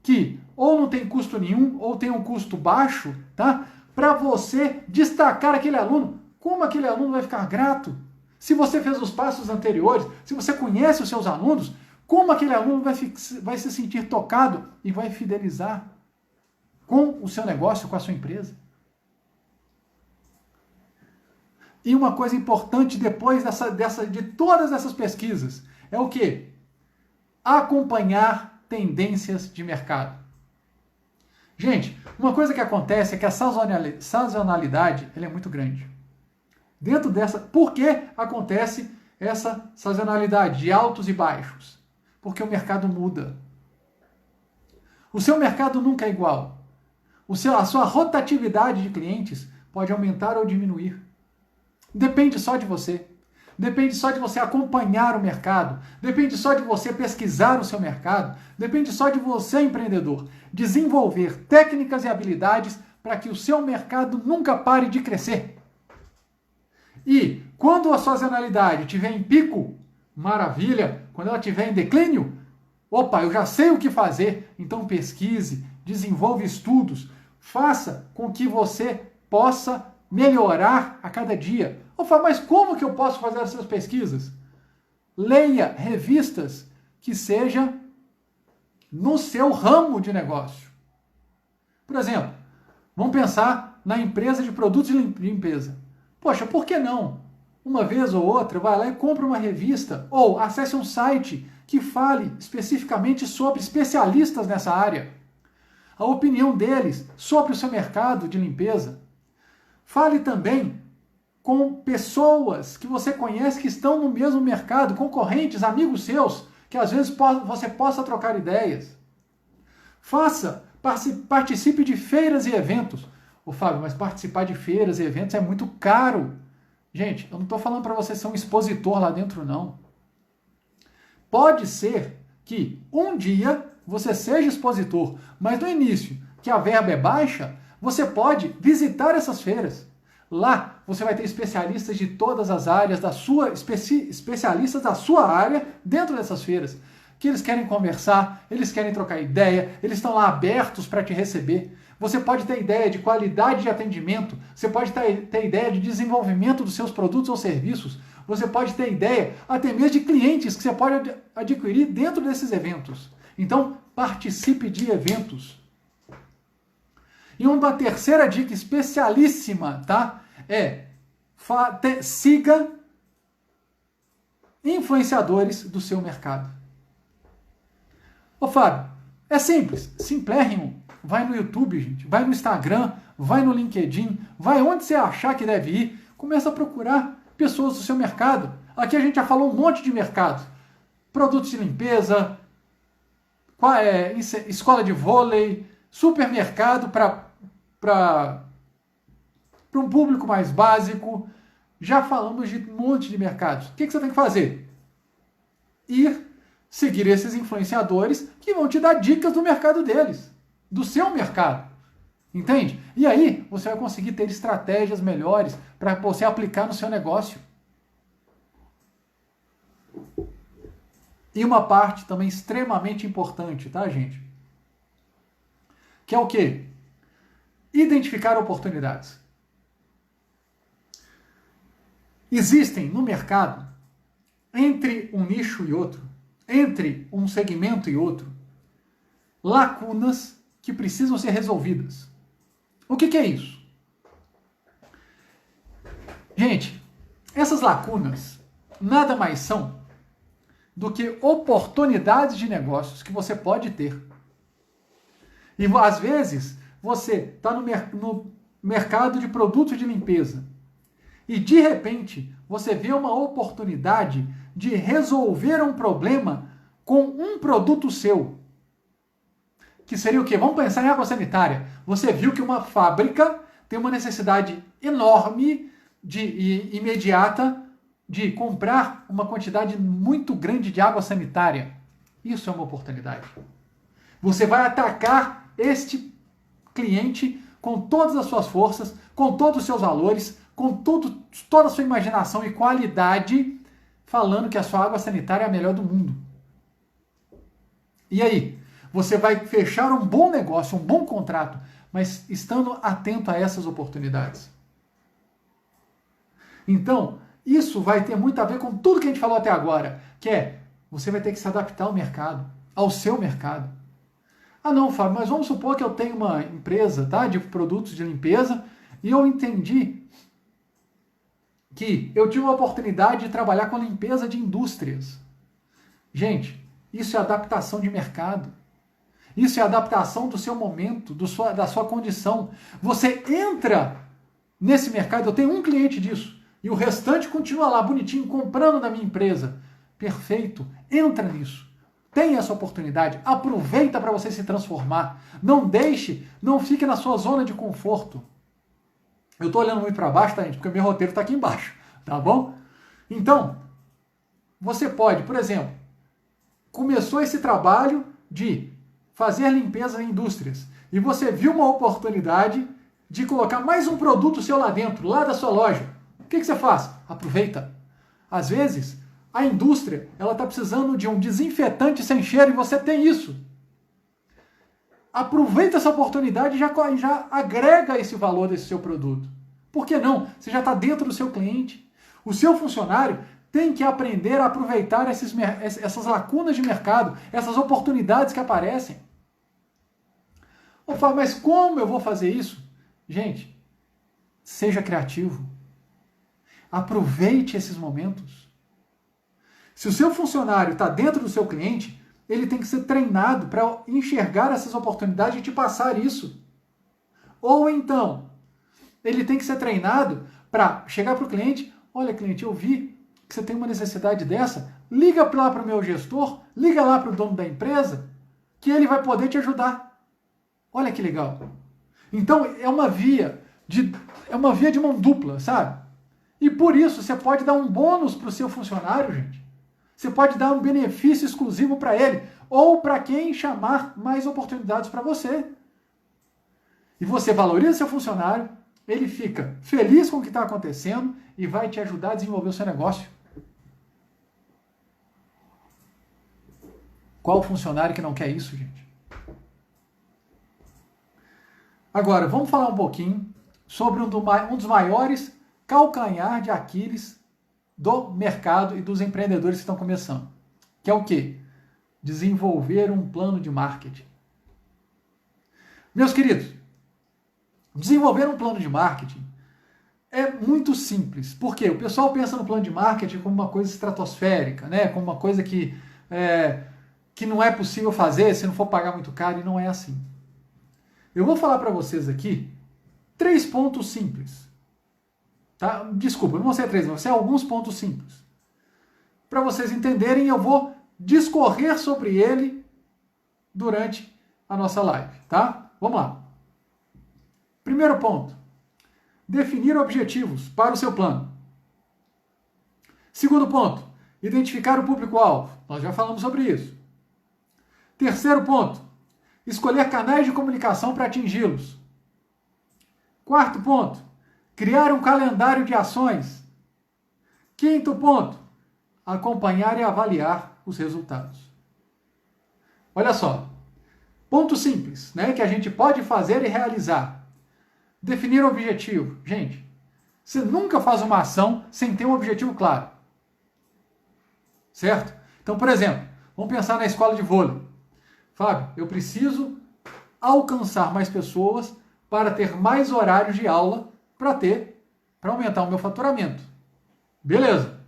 que ou não tem custo nenhum, ou tem um custo baixo, tá? Para você destacar aquele aluno. Como aquele aluno vai ficar grato? Se você fez os passos anteriores, se você conhece os seus alunos, como aquele aluno vai se sentir tocado e vai fidelizar com o seu negócio, com a sua empresa? E uma coisa importante depois de todas essas pesquisas é o quê? Acompanhar tendências de mercado. Gente, uma coisa que acontece é que a sazonalidade ela é muito grande. Dentro dessa, por que acontece essa sazonalidade de altos e baixos? Porque o mercado muda. O seu mercado nunca é igual. A sua rotatividade de clientes pode aumentar ou diminuir. Depende só de você. Depende só de você acompanhar o mercado. Depende só de você pesquisar o seu mercado. Depende só de você, empreendedor, desenvolver técnicas e habilidades para que o seu mercado nunca pare de crescer. E quando a sazonalidade estiver em pico, maravilha. Quando ela estiver em declínio, opa, eu já sei o que fazer. Então pesquise, desenvolva estudos, faça com que você possa melhorar a cada dia. Mas como que eu posso fazer essas pesquisas? Leia revistas que sejam no seu ramo de negócio. Por exemplo, vamos pensar na empresa de produtos de limpeza. Poxa, por que não? Uma vez ou outra, vai lá e compra uma revista ou acesse um site que fale especificamente sobre especialistas nessa área. A opinião deles sobre o seu mercado de limpeza. Fale também com pessoas que você conhece que estão no mesmo mercado, concorrentes, amigos seus, que às vezes você possa trocar ideias. Participe de feiras e eventos. Ô Fábio, mas participar de feiras e eventos é muito caro. Gente, eu não estou falando para você ser um expositor lá dentro, não. Pode ser que um dia você seja expositor, mas no início, que a verba é baixa, você pode visitar essas feiras. Lá você vai ter especialistas de todas as áreas, especialistas da sua área dentro dessas feiras, que eles querem conversar, eles querem trocar ideia, eles estão lá abertos para te receber. Você pode ter ideia de qualidade de atendimento, você pode ter ideia de desenvolvimento dos seus produtos ou serviços, você pode ter ideia até mesmo de clientes que você pode adquirir dentro desses eventos. Então, participe de eventos. E uma terceira dica especialíssima, tá? Siga influenciadores do seu mercado. Ô Fábio, é simples, simplérrimo. Vai no YouTube, gente, vai no Instagram, vai no LinkedIn, vai onde você achar que deve ir, começa a procurar pessoas do seu mercado. Aqui a gente já falou um monte de mercados. Produtos de limpeza, escola de vôlei, supermercado para um público mais básico. Já falamos de um monte de mercados. O que você tem que fazer? Seguir esses influenciadores que vão te dar dicas do mercado deles, do seu mercado. Entende? E aí você vai conseguir ter estratégias melhores para você aplicar no seu negócio. E uma parte também extremamente importante, tá, gente? Que é o quê? Identificar oportunidades. Existem no mercado, entre um nicho e outro, entre um segmento e outro, lacunas que precisam ser resolvidas. O que é isso? Gente, essas lacunas nada mais são do que oportunidades de negócios que você pode ter. E às vezes você está no mercado de produtos de limpeza e de repente você vê uma oportunidade de resolver um problema com um produto seu. Que seria o quê? Vamos pensar em água sanitária. Você viu que uma fábrica tem uma necessidade enorme e imediata de comprar uma quantidade muito grande de água sanitária. Isso é uma oportunidade. Você vai atacar este cliente com todas as suas forças, com todos os seus valores, com toda a sua imaginação e qualidade, falando que a sua água sanitária é a melhor do mundo. E aí? Você vai fechar um bom negócio, um bom contrato, mas estando atento a essas oportunidades. Então, isso vai ter muito a ver com tudo que a gente falou até agora, que é, você vai ter que se adaptar ao mercado, ao seu mercado. Ah não, Fábio, mas vamos supor que eu tenho uma empresa, tá, de produtos de limpeza e eu entendi que eu tive uma oportunidade de trabalhar com limpeza de indústrias. Gente, isso é adaptação de mercado. Isso é adaptação do seu momento, da sua condição. Você entra nesse mercado, eu tenho um cliente disso, e o restante continua lá, bonitinho, comprando da minha empresa. Perfeito, entra nisso. Tem essa oportunidade, aproveita para você se transformar. Não fique na sua zona de conforto. Eu estou olhando muito para baixo, tá, gente? Porque o meu roteiro está aqui embaixo, tá bom? Então, você pode, por exemplo, começou esse trabalho de fazer limpeza em indústrias e você viu uma oportunidade de colocar mais um produto seu lá dentro, lá da sua loja. O que você faz? Aproveita. Às vezes, a indústria ela está precisando de um desinfetante sem cheiro e você tem isso. Aproveita essa oportunidade e já agrega esse valor desse seu produto. Por que não? Você já está dentro do seu cliente. O seu funcionário tem que aprender a aproveitar essas lacunas de mercado, essas oportunidades que aparecem. Eu falo, mas como eu vou fazer isso? Gente, seja criativo. Aproveite esses momentos. Se o seu funcionário está dentro do seu cliente, ele tem que ser treinado para enxergar essas oportunidades e te passar isso. Ou então, ele tem que ser treinado para chegar para o cliente, olha cliente, eu vi que você tem uma necessidade dessa, liga lá para o meu gestor, liga lá para o dono da empresa, que ele vai poder te ajudar. Olha que legal. Então, é uma via de mão dupla, sabe? E por isso, você pode dar um bônus para o seu funcionário, gente. Você pode dar um benefício exclusivo para ele, ou para quem chamar mais oportunidades para você. E você valoriza seu funcionário, ele fica feliz com o que está acontecendo e vai te ajudar a desenvolver o seu negócio. Qual funcionário que não quer isso, gente? Agora, vamos falar um pouquinho sobre um dos maiores calcanhar de Aquiles do mercado e dos empreendedores que estão começando. Que é o quê? Desenvolver um plano de marketing. Meus queridos, desenvolver um plano de marketing é muito simples. Por quê? O pessoal pensa no plano de marketing como uma coisa estratosférica, né? Como uma coisa que não é possível fazer se não for pagar muito caro, e não é assim. Eu vou falar para vocês aqui 3 pontos simples. Tá? Desculpa, não vão ser 3, vão ser alguns pontos simples. Para vocês entenderem, eu vou discorrer sobre ele durante a nossa live, tá? Vamos lá. Primeiro ponto. Definir objetivos para o seu plano. Segundo ponto. Identificar o público-alvo. Nós já falamos sobre isso. Terceiro ponto. Escolher canais de comunicação para atingi-los. Quarto ponto. Criar um calendário de ações. Quinto ponto. Acompanhar e avaliar os resultados. Olha só. Ponto simples, né, que a gente pode fazer e realizar. Definir o objetivo. Gente, você nunca faz uma ação sem ter um objetivo claro. Certo? Então, por exemplo, vamos pensar na escola de vôlei. Fábio, eu preciso alcançar mais pessoas para ter mais horários de aula para aumentar o meu faturamento. Beleza.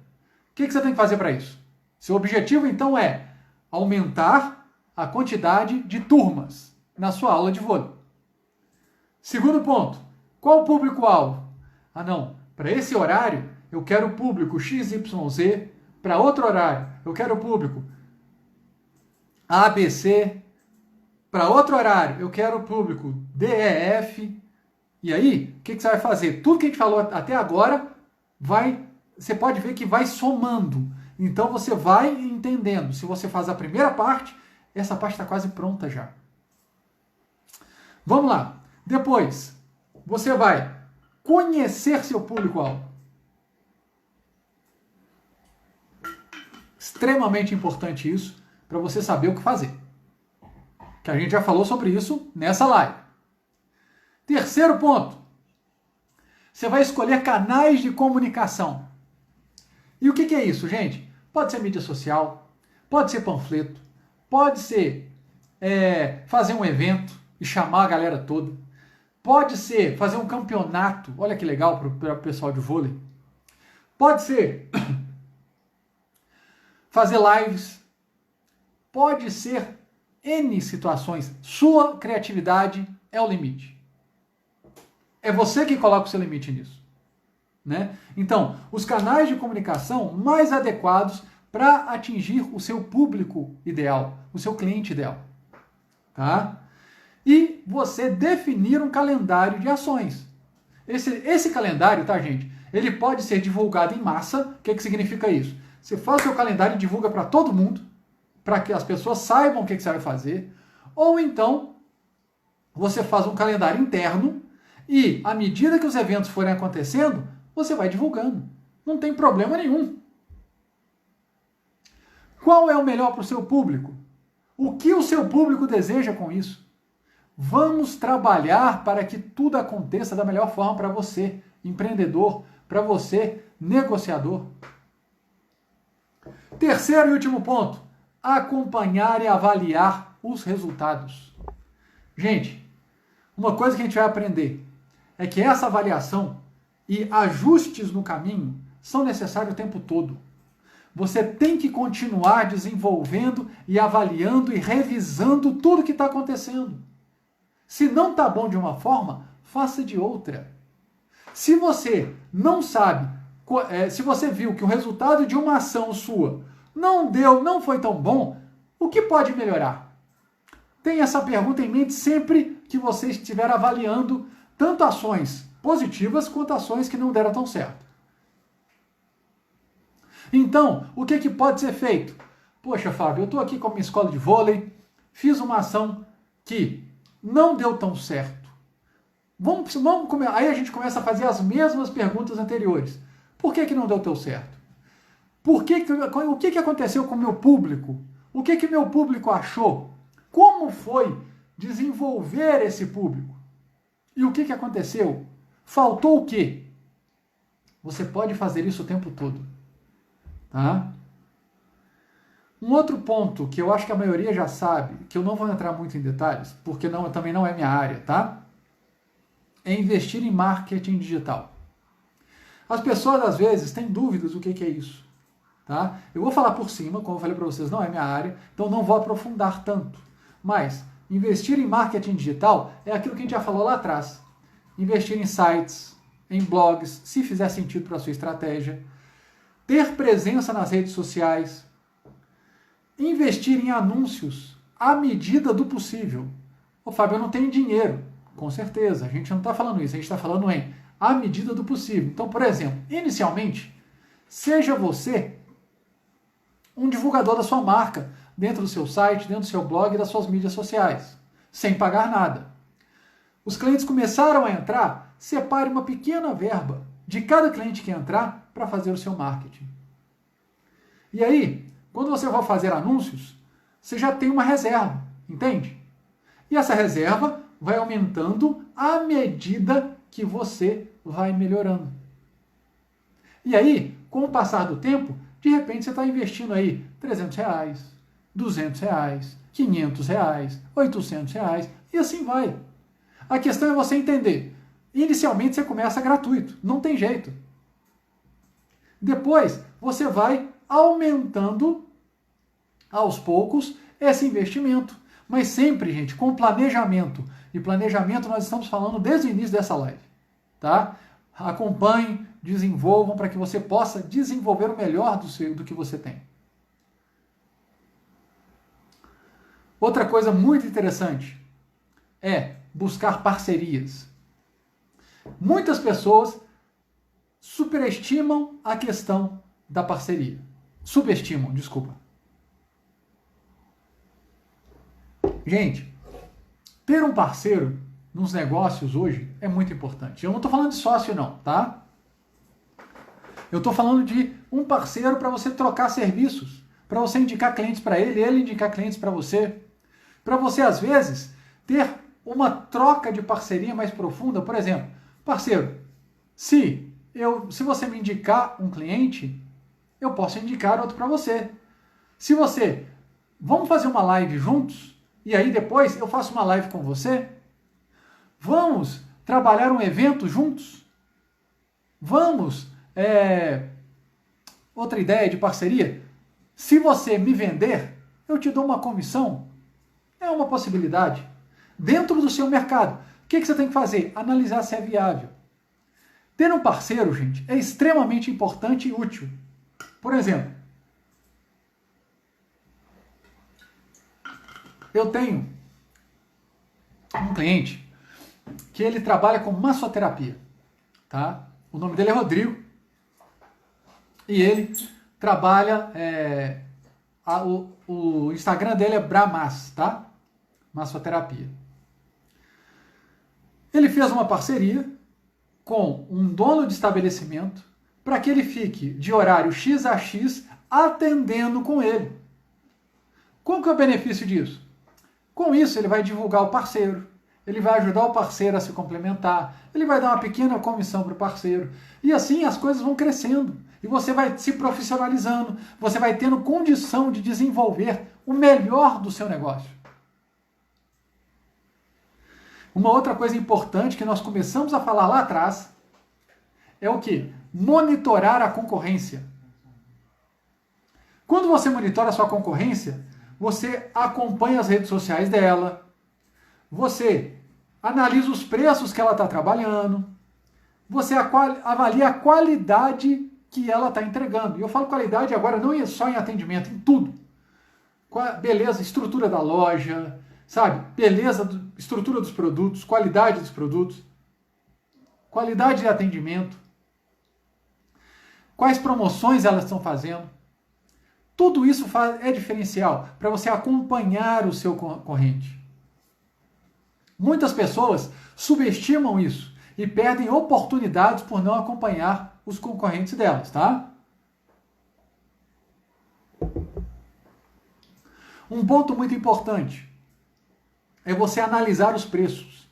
O que você tem que fazer para isso? Seu objetivo, então, é aumentar a quantidade de turmas na sua aula de vôlei. Segundo ponto, qual o público-alvo? Ah, não, para esse horário eu quero o público XYZ, para outro horário eu quero o público ABC, para outro horário eu quero o público DEF. E aí, o que você vai fazer? Tudo que a gente falou até agora, você pode ver que vai somando. Então você vai entendendo. Se você faz a primeira parte, essa parte está quase pronta já. Vamos lá. Depois, você vai conhecer seu público-alvo. Extremamente importante isso, para você saber o que fazer. Que a gente já falou sobre isso nessa live. Terceiro ponto. Você vai escolher canais de comunicação. E o que é isso, gente? Pode ser mídia social, pode ser panfleto, pode ser fazer um evento e chamar a galera toda. Pode ser fazer um campeonato, olha que legal para o pessoal de vôlei. Pode ser fazer lives. Pode ser N situações. Sua criatividade é o limite. É você que coloca o seu limite nisso. Né? Então, os canais de comunicação mais adequados para atingir o seu público ideal, o seu cliente ideal. Tá? E você definir um calendário de ações. Esse calendário, tá, gente? Ele pode ser divulgado em massa. O que significa isso? Você faz o seu calendário e divulga para todo mundo, para que as pessoas saibam o que você vai fazer. Ou então, você faz um calendário interno e, à medida que os eventos forem acontecendo, você vai divulgando. Não tem problema nenhum. Qual é o melhor para o seu público? O que o seu público deseja com isso? Vamos trabalhar para que tudo aconteça da melhor forma para você, empreendedor, para você, negociador. Terceiro e último ponto, acompanhar e avaliar os resultados. Gente, uma coisa que a gente vai aprender é que essa avaliação e ajustes no caminho são necessários o tempo todo. Você tem que continuar desenvolvendo e avaliando e revisando tudo que está acontecendo. Se não está bom de uma forma, faça de outra. Se você não sabe, se você viu que o resultado de uma ação sua não foi tão bom, o que pode melhorar? Tenha essa pergunta em mente sempre que você estiver avaliando tanto ações positivas quanto ações que não deram tão certo. Então, o que pode ser feito? Poxa, Fábio, eu estou aqui com a minha escola de vôlei, fiz uma ação que não deu tão certo. Aí a gente começa a fazer as mesmas perguntas anteriores. Por que não deu tão certo? O que aconteceu com o meu público? O que meu público achou? Como foi desenvolver esse público? E o que aconteceu? Faltou o quê? Você pode fazer isso o tempo todo. Tá? Um outro ponto que eu acho que a maioria já sabe, que eu não vou entrar muito em detalhes, porque também não é minha área, tá? É investir em marketing digital. As pessoas, às vezes, têm dúvidas do que é isso. Tá? Eu vou falar por cima, como eu falei para vocês, não é minha área, então não vou aprofundar tanto. Mas investir em marketing digital é aquilo que a gente já falou lá atrás. Investir em sites, em blogs, se fizer sentido para a sua estratégia. Ter presença nas redes sociais. Investir em anúncios à medida do possível. Ô Fábio, eu não tenho dinheiro. Com certeza, a gente não está falando isso, a gente está falando em à medida do possível. Então, por exemplo, inicialmente, seja você um divulgador da sua marca, dentro do seu site, dentro do seu blog e das suas mídias sociais, sem pagar nada. Os clientes começaram a entrar, separe uma pequena verba de cada cliente que entrar para fazer o seu marketing. E aí, quando você vai fazer anúncios, você já tem uma reserva, entende? E essa reserva vai aumentando à medida que você vai melhorando. E aí, com o passar do tempo, de repente você está investindo aí R$300, R$200, R$500, R$800 e assim vai. A questão é você entender. Inicialmente você começa gratuito, não tem jeito. Depois você vai aumentando aos poucos esse investimento. Mas sempre, gente, com planejamento. E planejamento nós estamos falando desde o início dessa live. Tá? Acompanhem, desenvolvam para que você possa desenvolver o melhor do que você tem. Outra coisa muito interessante é buscar parcerias. Muitas pessoas superestimam a questão da parceria. Subestimam, desculpa. Gente, ter um parceiro nos negócios hoje é muito importante. Eu não estou falando de sócio não, tá? Eu estou falando de um parceiro para você trocar serviços, para você indicar clientes para ele indicar clientes para você às vezes ter uma troca de parceria mais profunda. Por exemplo, parceiro, se você me indicar um cliente, eu posso indicar outro para você. Vamos fazer uma live juntos? E aí depois eu faço uma live com você? Vamos trabalhar um evento juntos? Vamos, outra ideia de parceria? Se você me vender, eu te dou uma comissão. É uma possibilidade. Dentro do seu mercado, o que você tem que fazer? Analisar se é viável. Ter um parceiro, gente, é extremamente importante e útil. Por exemplo, eu tenho um cliente que ele trabalha com massoterapia, tá? O nome dele é Rodrigo e ele trabalha, o Instagram dele é Bramas, tá? Massoterapia. Ele fez uma parceria com um dono de estabelecimento para que ele fique de horário X a X atendendo com ele. Qual que é o benefício disso? Com isso, ele vai divulgar o parceiro, ele vai ajudar o parceiro a se complementar, ele vai dar uma pequena comissão para o parceiro. E assim as coisas vão crescendo. E você vai se profissionalizando, você vai tendo condição de desenvolver o melhor do seu negócio. Uma outra coisa importante que nós começamos a falar lá atrás é o quê? Monitorar a concorrência. Quando você monitora a sua concorrência, você acompanha as redes sociais dela, você analisa os preços que ela está trabalhando, você avalia a qualidade que ela está entregando. E eu falo qualidade agora não é só em atendimento, em tudo. Beleza, estrutura da loja, sabe? Beleza, estrutura dos produtos, qualidade dos produtos, qualidade de atendimento, quais promoções elas estão fazendo. Tudo isso é diferencial para você acompanhar o seu concorrente. Muitas pessoas subestimam isso e perdem oportunidades por não acompanhar os concorrentes delas, tá? Um ponto muito importante é você analisar os preços.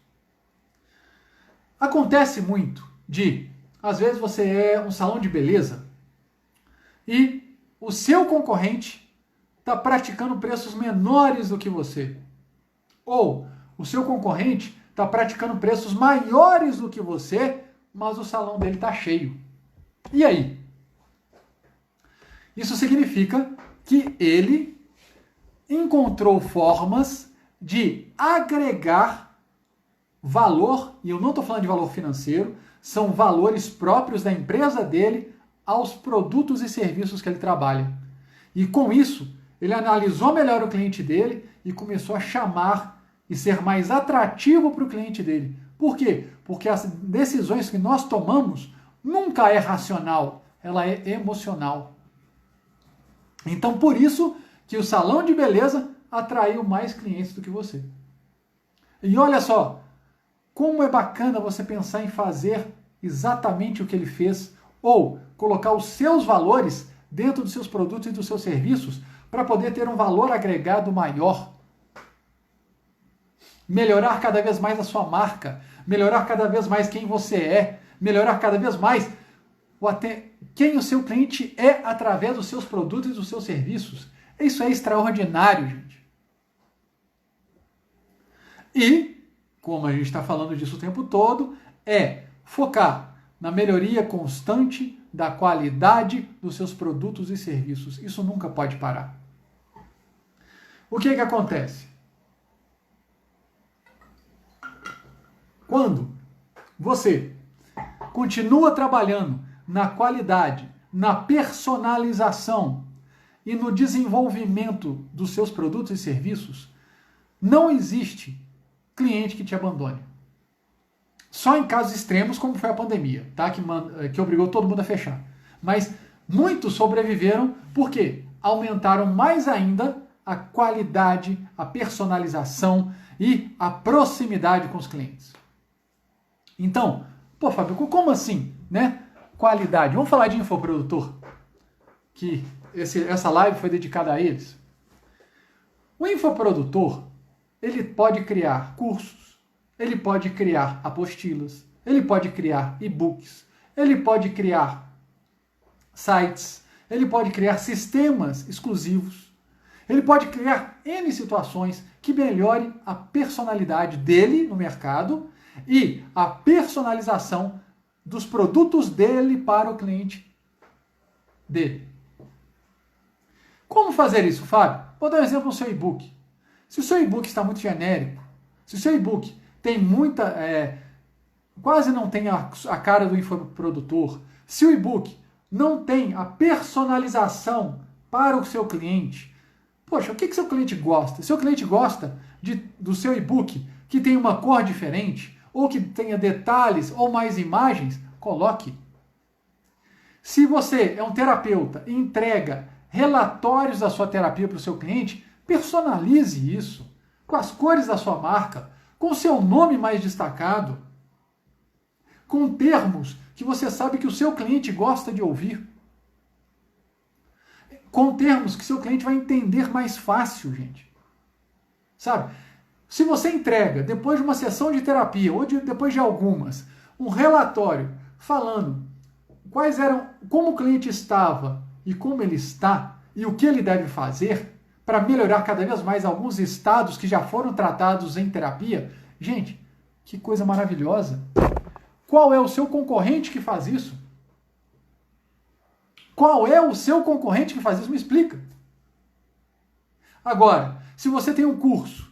Acontece muito às vezes você é um salão de beleza e o seu concorrente está praticando preços menores do que você. Ou o seu concorrente está praticando preços maiores do que você, mas o salão dele está cheio. E aí? Isso significa que ele encontrou formas de agregar valor, e eu não estou falando de valor financeiro, são valores próprios da empresa dele aos produtos e serviços que ele trabalha. E com isso, ele analisou melhor o cliente dele e começou a chamar e ser mais atrativo para o cliente dele. Por quê? Porque as decisões que nós tomamos nunca é racional, ela é emocional. Então, por isso que o salão de beleza atraiu mais clientes do que você. E olha só, como é bacana você pensar em fazer exatamente o que ele fez, ou colocar os seus valores dentro dos seus produtos e dos seus serviços para poder ter um valor agregado maior. Melhorar cada vez mais a sua marca, melhorar cada vez mais quem você é, melhorar cada vez mais quem o seu cliente é através dos seus produtos e dos seus serviços. Isso é extraordinário, gente. E, como a gente está falando disso o tempo todo, é focar na melhoria constante da qualidade dos seus produtos e serviços. Isso nunca pode parar. O que acontece? Quando você continua trabalhando na qualidade, na personalização e no desenvolvimento dos seus produtos e serviços, não existe cliente que te abandone. Só em casos extremos, como foi a pandemia, tá? Que obrigou todo mundo a fechar. Mas muitos sobreviveram porque aumentaram mais ainda a qualidade, a personalização e a proximidade com os clientes. Então, pô, Fábio, como assim, né? Qualidade. Vamos falar de infoprodutor, que essa live foi dedicada a eles. O infoprodutor, ele pode criar cursos, ele pode criar apostilas, ele pode criar e-books, ele pode criar sites, ele pode criar sistemas exclusivos, ele pode criar N situações que melhore a personalidade dele no mercado e a personalização dos produtos dele para o cliente dele. Como fazer isso, Fábio? Vou dar um exemplo no seu e-book. Se o seu e-book está muito genérico, se o seu e-book tem quase não tem a cara do infoprodutor, se o e-book não tem a personalização para o seu cliente, poxa, o que seu cliente gosta? Seu cliente gosta do seu e-book que tem uma cor diferente, ou que tenha detalhes ou mais imagens, coloque. Se você é um terapeuta e entrega relatórios da sua terapia para o seu cliente, personalize isso com as cores da sua marca, com o seu nome mais destacado, com termos que você sabe que o seu cliente gosta de ouvir, com termos que seu cliente vai entender mais fácil, gente. Sabe? Se você entrega, depois de uma sessão de terapia, ou depois de algumas, um relatório falando como o cliente estava e como ele está, e o que ele deve fazer para melhorar cada vez mais alguns estados que já foram tratados em terapia, gente, que coisa maravilhosa. Qual é o seu concorrente que faz isso? Qual é o seu concorrente que faz isso? Me explica. Agora, se você tem um curso,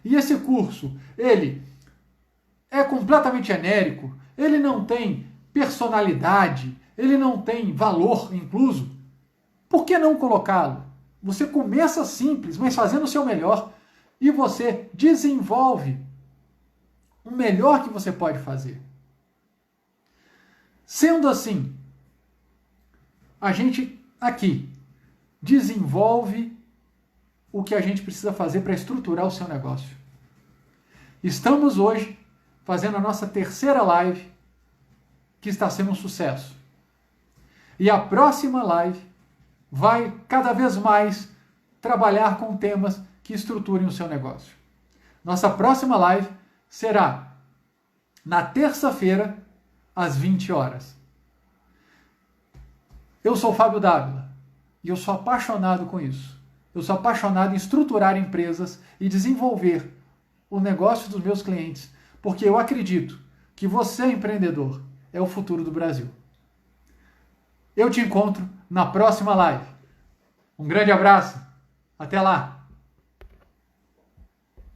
e esse curso, ele é completamente genérico, ele não tem personalidade, ele não tem valor incluso, por que não colocá-lo? Você começa simples, mas fazendo o seu melhor, e você desenvolve o melhor que você pode fazer. Sendo assim, a gente aqui desenvolve o que a gente precisa fazer para estruturar o seu negócio. Estamos hoje fazendo a nossa terceira live, que está sendo um sucesso. E a próxima live vai cada vez mais trabalhar com temas que estruturem o seu negócio. Nossa próxima live será na terça-feira, às 20 horas. Eu sou o Fábio Dávila e eu sou apaixonado com isso. Eu sou apaixonado em estruturar empresas e desenvolver o negócio dos meus clientes, porque eu acredito que você, empreendedor, é o futuro do Brasil. Eu te encontro na próxima live. Um grande abraço. Até lá.